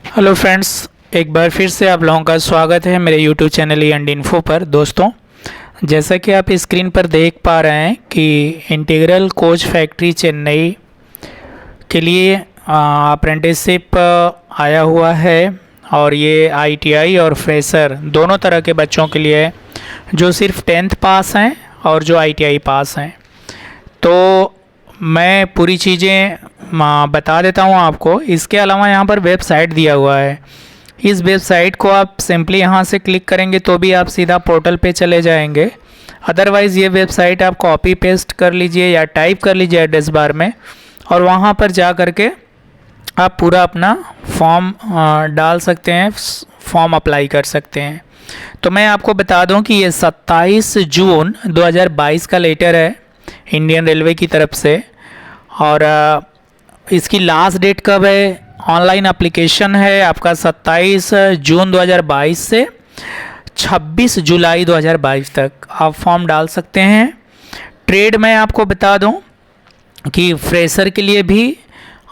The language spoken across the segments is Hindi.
हेलो फ्रेंड्स, एक बार फिर से आप लोगों का स्वागत है मेरे यूट्यूब चैनल एंड इन्फो पर। दोस्तों, जैसा कि आप स्क्रीन पर देख पा रहे हैं कि इंटीग्रल कोच फैक्ट्री चेन्नई के लिए अप्रेंटिसशिप आया हुआ है और ये आईटीआई और फ्रेशर दोनों तरह के बच्चों के लिए है, जो सिर्फ 10th पास हैं और जो आईटीआई पास हैं। तो मैं पूरी चीज़ें बता देता हूँ आपको। इसके अलावा यहाँ पर वेबसाइट दिया हुआ है। इस वेबसाइट को आप सिंपली यहाँ से क्लिक करेंगे तो भी आप सीधा पोर्टल पे चले जाएंगे। अदरवाइज़ ये वेबसाइट आप कॉपी पेस्ट कर लीजिए या टाइप कर लीजिए एड्रेस बार में, और वहाँ पर जा कर के आप पूरा अपना फॉर्म डाल सकते हैं, फॉर्म अप्लाई कर सकते हैं। तो मैं आपको बता दूं कि ये 27 जून 2022 का लेटर है इंडियन रेलवे की तरफ से, और इसकी लास्ट डेट कब है? ऑनलाइन एप्लीकेशन है आपका 27 जून 2022 से 26 जुलाई 2022 तक आप फॉर्म डाल सकते हैं। ट्रेड में आपको बता दूं कि फ्रेशर के लिए भी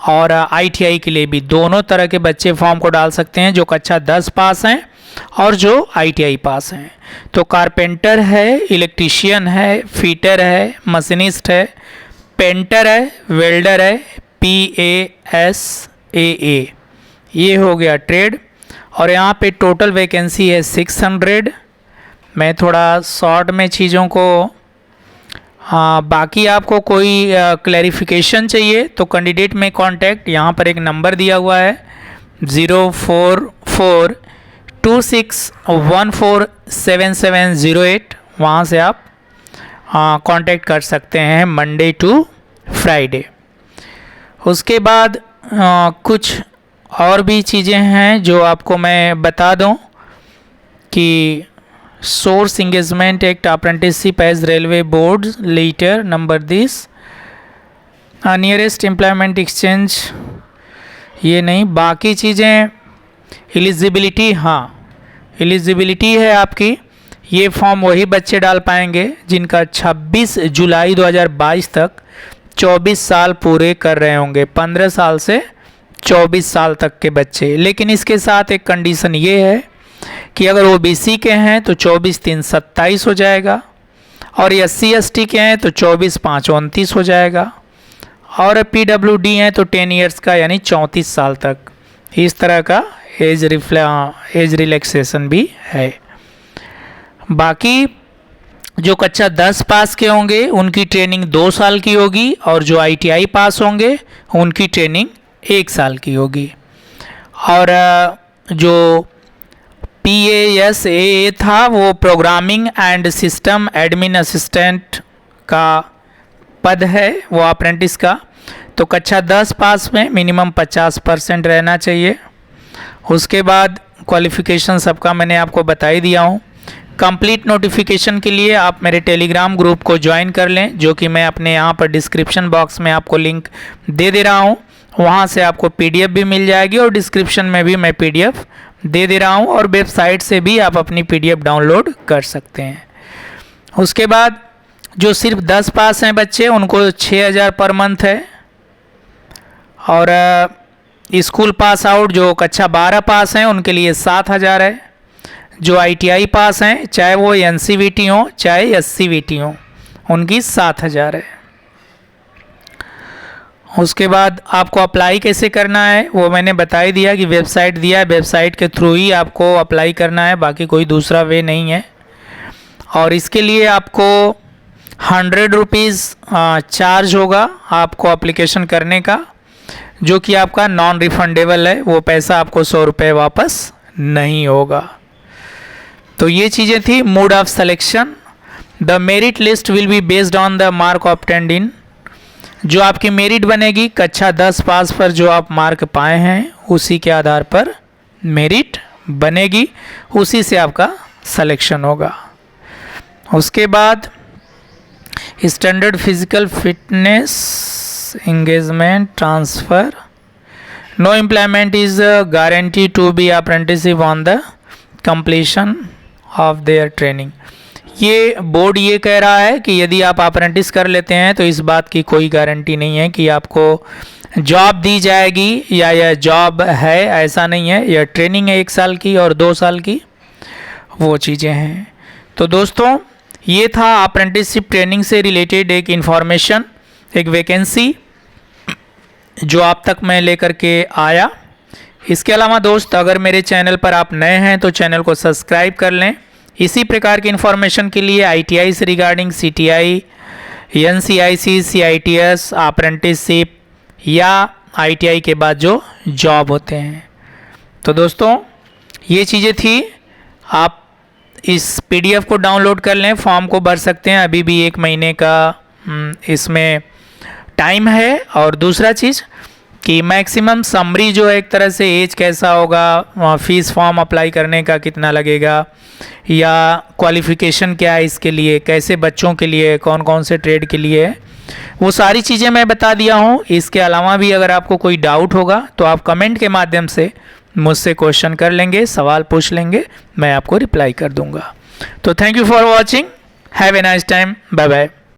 और आईटीआई के लिए भी दोनों तरह के बच्चे फॉर्म को डाल सकते हैं, जो कक्षा 10 पास हैं और जो आईटीआई पास हैं। तो कारपेंटर है, इलेक्ट्रीशियन है, फिटर है, मशीनिस्ट है, पेंटर है, वेल्डर है, PASAA, ये हो गया ट्रेड। और यहाँ पे टोटल वैकेंसी है 600। मैं थोड़ा शॉर्ट में चीज़ों को बाकी आपको कोई क्लैरिफिकेशन चाहिए तो कैंडिडेट में कांटेक्ट, यहाँ पर एक नंबर दिया हुआ है 04426147708, वहाँ से आप कांटेक्ट कर सकते हैं मंडे टू फ्राइडे। उसके बाद कुछ और भी चीज़ें हैं जो आपको मैं बता दूं कि source engagement act apprenticeship as railway board letter number this nearest employment exchange, ये नहीं, बाकी चीज़ें एलिजिबिलिटी, हाँ एलिजिबिलिटी है आपकी। ये फॉर्म वही बच्चे डाल पाएंगे जिनका 26 जुलाई 2022 तक 24 साल पूरे कर रहे होंगे, 15 साल से 24 साल तक के बच्चे। लेकिन इसके साथ एक कंडीशन ये है कि अगर ओबीसी के हैं तो 24/3/27 हो जाएगा, और SC/ST के हैं तो 24/5/29 हो जाएगा, और PWD हैं तो 10 ईयर्स का यानी 34 साल तक। इस तरह का एज रिलैक्सेशन भी है। बाकी जो कक्षा 10 पास के होंगे उनकी ट्रेनिंग 2 साल की होगी, और जो आईटीआई पास होंगे उनकी ट्रेनिंग 1 साल की होगी। और जो PASAA था वो programming and system admin assistant का पद है, वो अप्रेंटिस का। तो कक्षा 10 पास में मिनिमम 50% रहना चाहिए। उसके बाद क्वालिफ़िकेशन सबका मैंने आपको बता ही दिया हूँ। कंप्लीट नोटिफिकेशन के लिए आप मेरे टेलीग्राम ग्रुप को ज्वाइन कर लें, जो कि मैं अपने यहाँ पर डिस्क्रिप्शन बॉक्स में आपको लिंक दे रहा हूँ। वहाँ से आपको PDF भी मिल जाएगी, और डिस्क्रिप्शन में भी मैं PDF दे रहा हूँ, और वेबसाइट से भी आप अपनी PDF डाउनलोड कर सकते हैं। उसके बाद जो सिर्फ 10 पास हैं बच्चे उनको 6000 पर मंथ है, और स्कूल पास आउट जो कक्षा 12 पास हैं उनके लिए 7000 है। जो आईटीआई पास हैं, चाहे वो NCVT हो चाहे SCVT हो, उनकी 7000 है। उसके बाद आपको अप्लाई कैसे करना है वो मैंने बता ही दिया कि वेबसाइट दिया है, वेबसाइट के थ्रू ही आपको अप्लाई करना है, बाकी कोई दूसरा वे नहीं है। और इसके लिए आपको 100 रुपीज़ चार्ज होगा आपको एप्लीकेशन करने का, जो कि आपका नॉन रिफंडेबल है, वो पैसा आपको 100 रुपये वापस नहीं होगा। तो ये चीज़ें थी। Mode of selection, the merit list will be based on the mark obtained इन, जो आपकी मेरिट बनेगी कक्षा 10 पास पर जो आप मार्क पाए हैं उसी के आधार पर मेरिट बनेगी, उसी से आपका सिलेक्शन होगा। उसके बाद standard physical fitness engagement transfer, no employment is guarantee to be apprenticeship on the completion of their training. ये बोर्ड ये कह रहा है कि यदि आप अप्रेंटिस कर लेते हैं तो इस बात की कोई गारंटी नहीं है कि आपको जॉब दी जाएगी या यह जॉब है, ऐसा नहीं है। यह ट्रेनिंग है 1 साल की और 2 साल की, वो चीज़ें हैं। तो दोस्तों ये था अप्रेंटिसशिप ट्रेनिंग से रिलेटेड एक इन्फॉर्मेशन, एक वैकेंसी जो आप तक मैं लेकर के आया। इसके अलावा दोस्त, अगर मेरे चैनल पर आप नए हैं तो चैनल को सब्सक्राइब कर लें। इसी प्रकार की इन्फॉर्मेशन के लिए ITI से regarding CTI, NCIC, CITS, apprenticeship या ITI के बाद जो जॉब होते हैं। तो दोस्तों ये चीज़ें थी। आप इस PDF को डाउनलोड कर लें, फॉर्म को भर सकते हैं। अभी भी 1 महीने का इसमें टाइम है। और दूसरा चीज़ कि मैक्सिमम समरी जो है, एक तरह से एज कैसा होगा, फीस फॉर्म अप्लाई करने का कितना लगेगा, या क्वालिफ़िकेशन क्या है इसके लिए, कैसे बच्चों के लिए, कौन कौन से ट्रेड के लिए है, वो सारी चीज़ें मैं बता दिया हूँ। इसके अलावा भी अगर आपको कोई डाउट होगा तो आप कमेंट के माध्यम से मुझसे क्वेश्चन कर लेंगे, सवाल पूछ लेंगे, मैं आपको रिप्लाई कर दूंगा। तो thank you for watching, have a nice time, bye bye.